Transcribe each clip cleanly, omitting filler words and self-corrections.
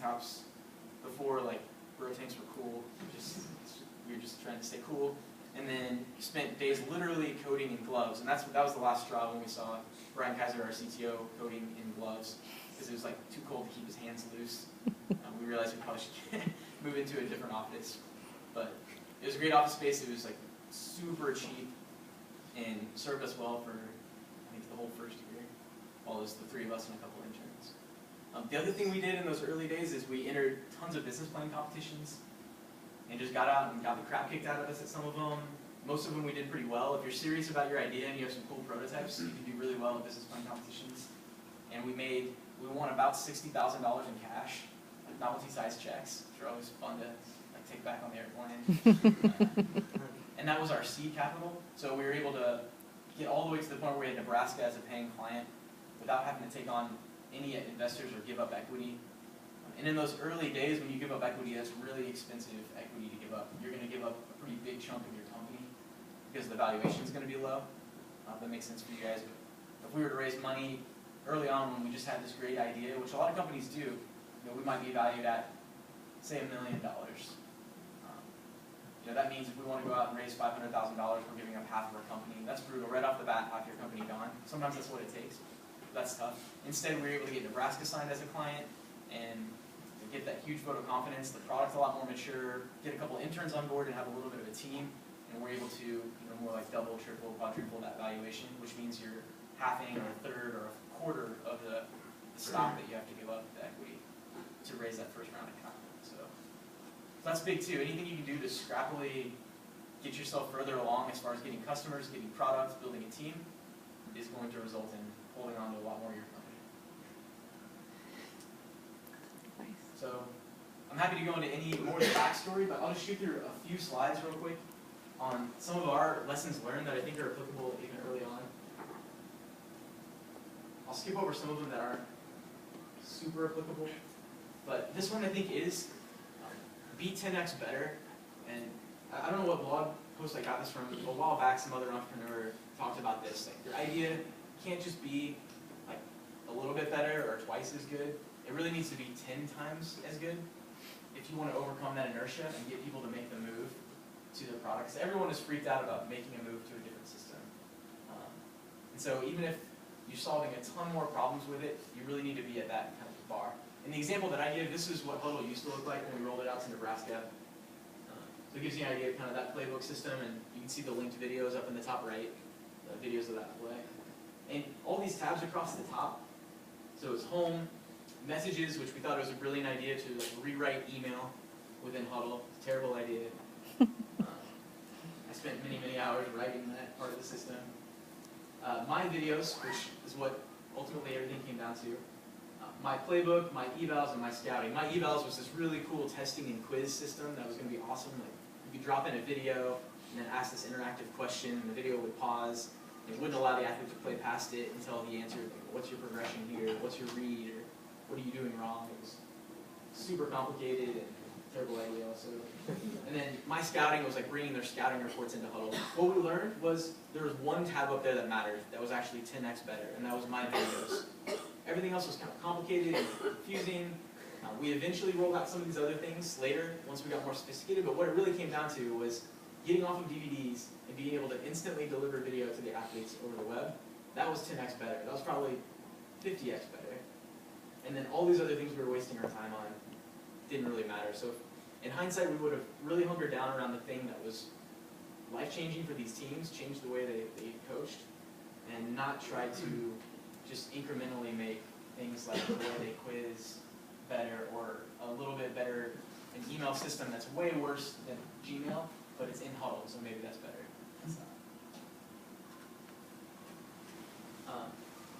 tops before like bro tanks were cool. We were just trying to stay cool. And then spent days literally coding in gloves, and that was the last straw when we saw Brian Kaiser, our CTO, coding in gloves because it was like too cold to keep his hands loose. We realized we probably should move into a different office, but it was a great office space. It was like super cheap and served us well for I think the whole first year. All those the three of us and a couple interns. The other thing we did in those early days is we entered tons of business plan competitions. And just got out and got the crap kicked out of us at some of them. Most of them we did pretty well. If you're serious about your idea and you have some cool prototypes, you can do really well in business plan competitions. And we won about $60,000 in cash, like novelty-sized checks, which are always fun to like take back on the airplane. And that was our seed capital. So we were able to get all the way to the point where we had Nebraska as a paying client without having to take on any investors or give up equity. And in those early days, when you give up equity, that's really expensive equity to give up. You're going to give up a pretty big chunk of your company because the valuation is going to be low. That makes sense for you guys. But if we were to raise money early on when we just had this great idea, which a lot of companies do, we might be valued at, say, $1 million. That means if we want to go out and raise $500,000, we're giving up half of our company. That's brutal. Right off the bat, half your company gone. Sometimes that's what it takes. That's tough. Instead, we were able to get Nebraska signed as a client and get that huge vote of confidence, the product's a lot more mature, get a couple interns on board and have a little bit of a team, and we're able to more like double, triple, quadruple that valuation, which means you're halving or a third or a quarter of the stock that you have to give up the equity to raise that first round of capital. So that's big too. Anything you can do to scrappily get yourself further along as far as getting customers, getting products, building a team is going to result in holding on to a lot more of your company. So I'm happy to go into any more of the backstory, but I'll just shoot through a few slides real quick on some of our lessons learned that I think are applicable even early on. I'll skip over some of them that aren't super applicable, but this one I think is be 10x better. And I don't know what blog post I got this from. A while back, some other entrepreneur talked about this. Like, your idea can't just be like a little bit better or twice as good. It really needs to be 10 times as good if you want to overcome that inertia and get people to make the move to their products. Everyone is freaked out about making a move to a different system. And so even if you're solving a ton more problems with it, you really need to be at that kind of bar. In the example that I give, this is what Hudl used to look like when we rolled it out to Nebraska. So it gives you an idea of kind of that playbook system, and you can see the linked videos up in the top right, the videos of that play. And all these tabs across the top, so it's home, messages, which we thought was a brilliant idea to like rewrite email within Hudl. It's a terrible idea. I spent many, many hours writing that part of the system. My videos, which is what ultimately everything came down to. My playbook, my evals, and my scouting. My evals was this really cool testing and quiz system that was going to be awesome. Like, you could drop in a video and then ask this interactive question, and the video would pause. It wouldn't allow the athlete to play past it until he answered, like, what's your progression here? What's your read? Or what are you doing wrong? It was super complicated and terrible idea also. And then my scouting was like bringing their scouting reports into Hudl. What we learned was there was one tab up there that mattered, that was actually 10x better, and that was my videos. Everything else was kind of complicated and confusing. We eventually rolled out some of these other things later, once we got more sophisticated, but what it really came down to was getting off of DVDs and being able to instantly deliver video to the athletes over the web. That was 10x better. That was probably 50x better. And then all these other things we were wasting our time on didn't really matter. So in hindsight, we would have really hunkered down around the thing that was life-changing for these teams, changed the way they coached, and not try to just incrementally make things like the way they quiz better, or a little bit better an email system that's way worse than Gmail, but it's in Hudl, so maybe that's better.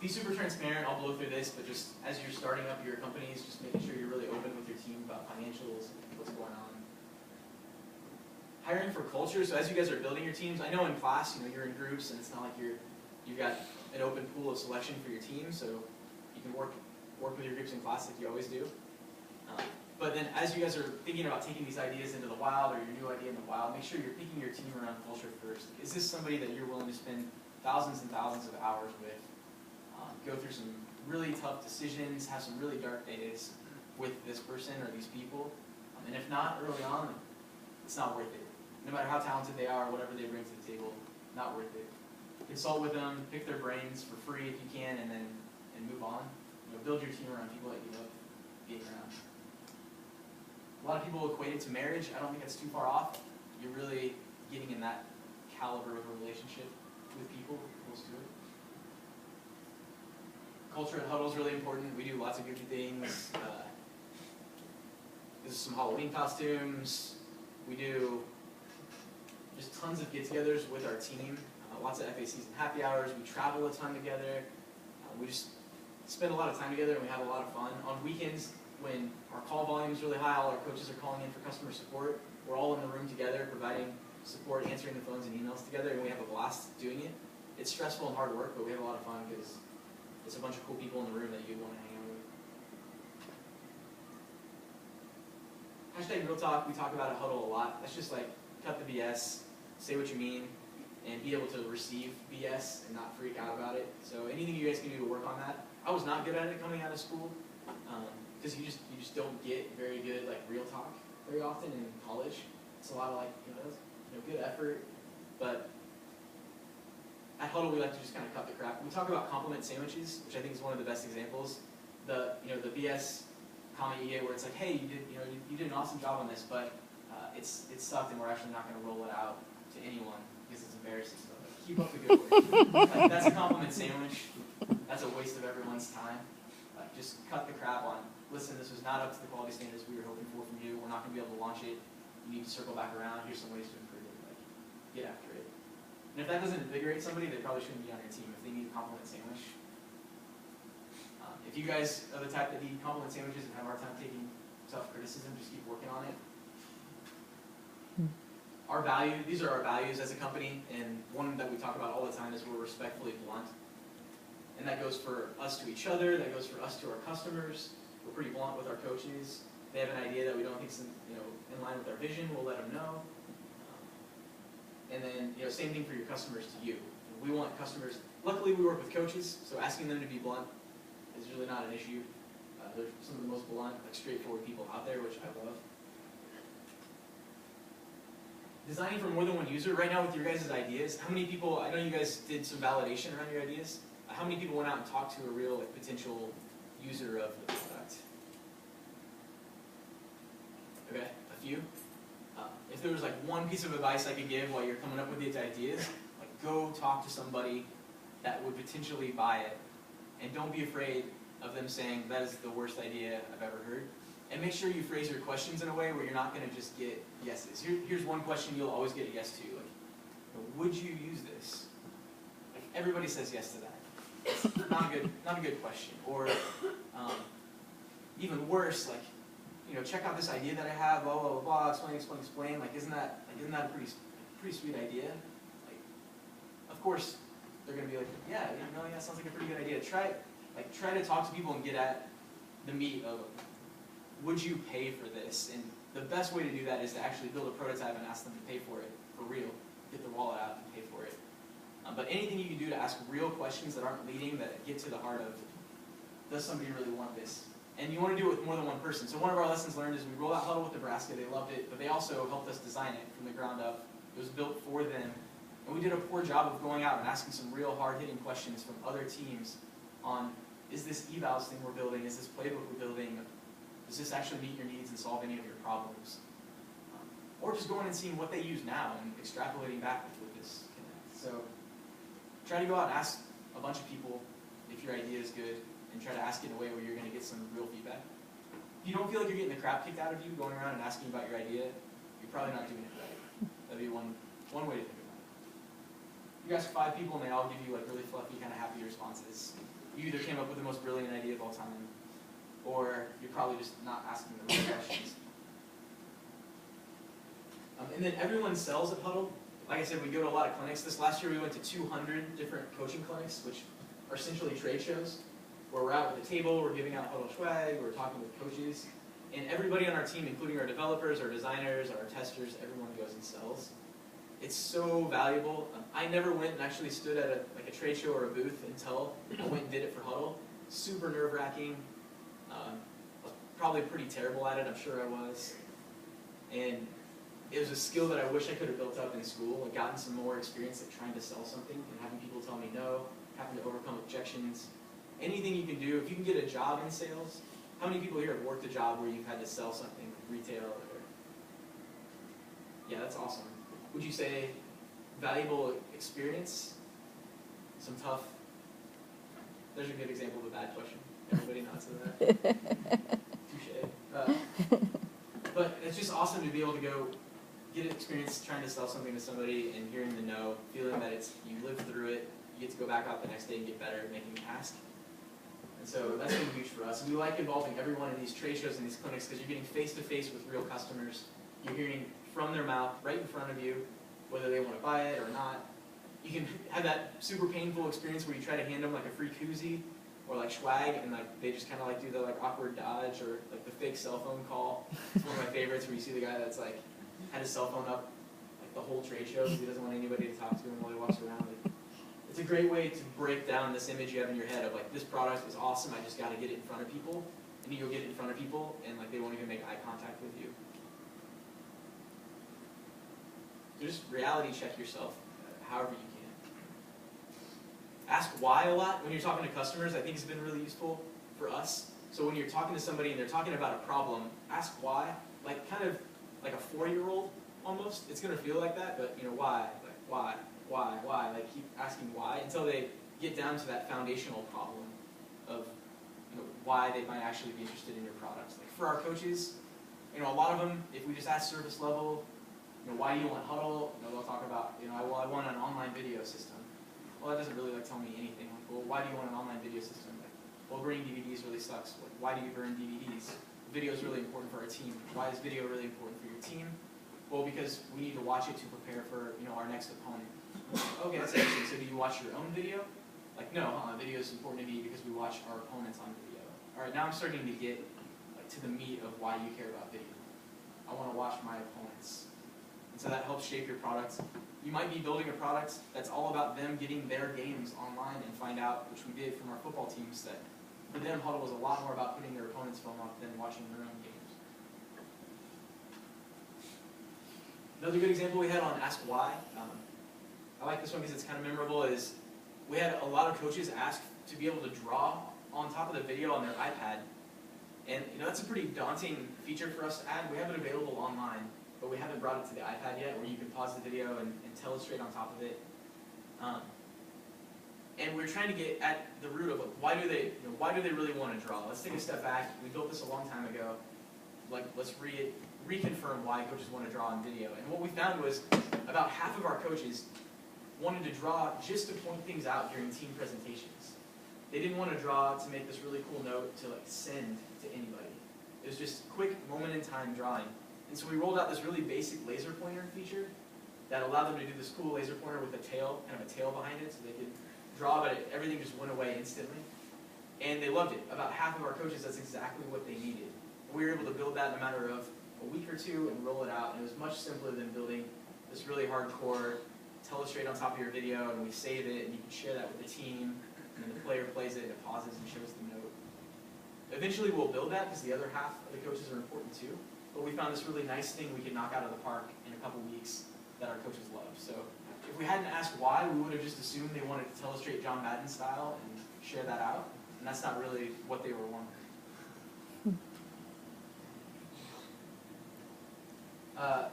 Be super transparent. I'll blow through this, but just as you're starting up your companies, just making sure you're really open with your team about financials, what's going on. Hiring for culture. So as you guys are building your teams, I know in class, you're in groups, and it's not like you've got an open pool of selection for your team, so you can work with your groups in class like you always do. But then as you guys are thinking about taking these ideas into the wild, or your new idea in the wild, make sure you're picking your team around culture first. Is this somebody that you're willing to spend thousands and thousands of hours with, go through some really tough decisions, have some really dark days, with this person or these people. And if not, early on, it's not worth it. No matter how talented they are, whatever they bring to the table, not worth it. Consult with them, pick their brains for free if you can, and move on. Build your team around people that you love being around. A lot of people equate it to marriage. I don't think it's too far off. You're really getting in that caliber of a relationship with people close to it. Culture at Hudl is really important. We do lots of goofy things. There's some Halloween costumes. We do just tons of get-togethers with our team. Lots of FACs and happy hours. We travel a ton together. We just spend a lot of time together and we have a lot of fun. On weekends, when our call volume is really high, all our coaches are calling in for customer support. We're all in the room together, providing support, answering the phones and emails together, and we have a blast doing it. It's stressful and hard work, but we have a lot of fun because it's a bunch of cool people in the room that you'd want to hang out with. Hashtag Real Talk, we talk about at Hudl a lot. That's just like cut the BS, say what you mean, and be able to receive BS and not freak out about it. So anything you guys can do to work on that. I was not good at it coming out of school because you just don't get very good like real talk very often in college. It's a lot of like good effort, but at Hudl we like to just kind of cut the crap. We talk about compliment sandwiches, which I think is one of the best examples. The BS comment you get where it's like, hey, you did an awesome job on this, but it sucked and we're actually not going to roll it out to anyone because it's embarrassing. So keep up the good work. Like, that's a compliment sandwich. That's a waste of everyone's time. Just cut the crap on, listen, this was not up to the quality standards we were hoping for from you. We're not going to be able to launch it. You need to circle back around. Here's some ways to improve it. Like, get after it. And if that doesn't invigorate somebody, they probably shouldn't be on your team if they need a compliment sandwich. If you guys are the type that need compliment sandwiches and have a hard time taking tough criticism, just keep working on it. These are our values as a company, and one that we talk about all the time is we're respectfully blunt. And that goes for us to each other, that goes for us to our customers. We're pretty blunt with our coaches. They have an idea that we don't think is in line with our vision, we'll let them know. And then same thing for your customers to you. We want customers, luckily we work with coaches, so asking them to be blunt is really not an issue. They're some of the most blunt, straightforward people out there, which I love. Designing for more than one user. Right now with your guys' ideas, how many people, I know you guys did some validation around your ideas. How many people went out and talked to a real potential user of the product? Okay, a few. If there was one piece of advice I could give while you're coming up with these ideas, go talk to somebody that would potentially buy it. And don't be afraid of them saying, that is the worst idea I've ever heard. And make sure you phrase your questions in a way where you're not going to just get yeses. Here's one question you'll always get a yes to. Would you use this? Everybody says yes to that. It's not a good question. Or even worse, check out this idea that I have, blah, blah, blah, blah, explain. Isn't that a pretty sweet idea? Of course, they're going to be like, yeah, sounds like a pretty good idea. Try to talk to people and get at the meat of, would you pay for this? And the best way to do that is to actually build a prototype and ask them to pay for it, for real. Get the wallet out and pay for it. But anything you can do to ask real questions that aren't leading, that get to the heart of, does somebody really want this? And you want to do it with more than one person. So one of our lessons learned is we rolled out Hudl with Nebraska. They loved it, but they also helped us design it from the ground up. It was built for them. And we did a poor job of going out and asking some real hard-hitting questions from other teams on, is this evals thing we're building, is this playbook we're building, does this actually meet your needs and solve any of your problems? Or just going and seeing what they use now and extrapolating back with this connect. So try to go out and ask a bunch of people if your idea is good, and try to ask it in a way where you're going to get some real feedback. If you don't feel like you're getting the crap kicked out of you going around and asking about your idea, you're probably not doing it right. That'd be one way to think about it. You ask 5 people and they all give you really fluffy, kind of happy responses. You either came up with the most brilliant idea of all time, or you're probably just not asking the right questions. And then everyone sells at Hudl. Like I said, we go to a lot of clinics. This last year we went to 200 different coaching clinics, which are essentially trade shows, where we're out with a table, we're giving out Hudl swag, we're talking with coaches, and everybody on our team, including our developers, our designers, our testers, everyone goes and sells. It's so valuable. I never went and actually stood at a trade show or a booth until I went and did it for Hudl. Super nerve-wracking. probably pretty terrible at it, I'm sure I was. And it was a skill that I wish I could have built up in school, and gotten some more experience at trying to sell something and having people tell me no, having to overcome objections. Anything you can do, if you can get a job in sales. How many people here have worked a job where you've had to sell something, retail, or... Yeah, that's awesome. Would you say valuable experience? Some tough... There's a good example of a bad question. Everybody nods to that. Touche. But it's just awesome to be able to go get an experience trying to sell something to somebody and hearing the no, feeling that you lived through it, you get to go back out the next day and get better at making a task. And so that's been huge for us. We like involving everyone in these trade shows and these clinics because you're getting face-to-face with real customers. You're hearing from their mouth, right in front of you, whether they want to buy it or not. You can have that super painful experience where you try to hand them like a free koozie or like swag, and like they just kind of like do the like awkward dodge or like the fake cell phone call. It's one of my favorites where you see the guy that's like had his cell phone up like the whole trade show because he doesn't want anybody to talk to him while he walks around. Like, it's a great way to break down this image you have in your head of like, this product is awesome, I just got to get it in front of people. And you go get it in front of people and like they won't even make eye contact with you. So just reality check yourself however you can. Ask why a lot when you're talking to customers. I think it's been really useful for us. So when you're talking to somebody and they're talking about a problem, ask why. Like kind of like a 4-year-old almost. It's going to feel like that, but you know, why? Like why? Like keep asking why until they get down to that foundational problem of why they might actually be interested in your products. Like for our coaches, a lot of them, if we just ask service level, why do you want Hudl? They'll talk about, I want an online video system. Well, that doesn't really tell me anything. Like, well, why do you want an online video system? Like, well, burning DVDs really sucks. Like, why do you burn DVDs? Video is really important for our team. Why is video really important for your team? Well, because we need to watch it to prepare for our next opponent. Okay, that's interesting. So do you watch your own video? Like, no, video is important to me because we watch our opponents on video. All right, now I'm starting to get to the meat of why you care about video. I want to watch my opponents. And so that helps shape your product. You might be building a product that's all about them getting their games online and find out, which we did from our football teams, that for them, Hudl was a lot more about putting their opponent's film up than watching their own games. Another good example we had on Ask Why, I like this one because it's kind of memorable, is we had a lot of coaches ask to be able to draw on top of the video on their iPad. And that's a pretty daunting feature for us to add. We have it available online, but we haven't brought it to the iPad yet, where you can pause the video and illustrate on top of it. And we're trying to get at the root of why do they really want to draw? Let's take a step back. We built this a long time ago. Let's reconfirm why coaches want to draw on video. And what we found was about half of our coaches wanted to draw just to point things out during team presentations. They didn't want to draw to make this really cool note to send to anybody. It was just quick moment in time drawing. And so we rolled out this really basic laser pointer feature that allowed them to do this cool laser pointer with a tail, kind of a tail behind it, so they could draw, but everything just went away instantly. And they loved it. About half of our coaches, that's exactly what they needed. And we were able to build that in a matter of a week or two and roll it out. And it was much simpler than building this really hardcore, illustrate on top of your video, and we save it, and you can share that with the team, and then the player plays it, and it pauses and shows the note. Eventually we'll build that because the other half of the coaches are important too. But we found this really nice thing we could knock out of the park in a couple weeks that our coaches love. So if we hadn't asked why, we would have just assumed they wanted to illustrate John Madden style and share that out. And that's not really what they were wanting.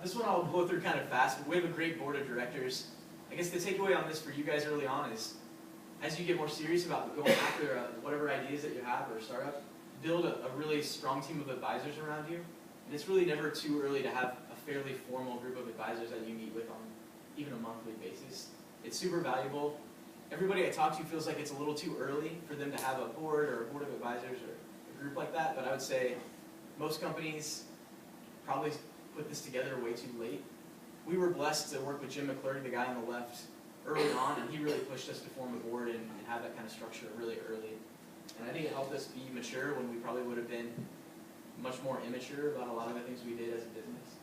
This one I'll blow through kind of fast, but we have a great board of directors. I guess the takeaway on this for you guys early on is, as you get more serious about going after whatever ideas that you have or a startup, build a really strong team of advisors around you. And it's really never too early to have a fairly formal group of advisors that you meet with on even a monthly basis. It's super valuable. Everybody I talk to feels like it's a little too early for them to have a board or a board of advisors or a group like that, but I would say most companies probably put this together way too late. We were blessed to work with Jim McClurg, the guy on the left, early on, and he really pushed us to form a board and have that kind of structure really early. And I think it helped us be mature when we probably would have been much more immature about a lot of the things we did as a business.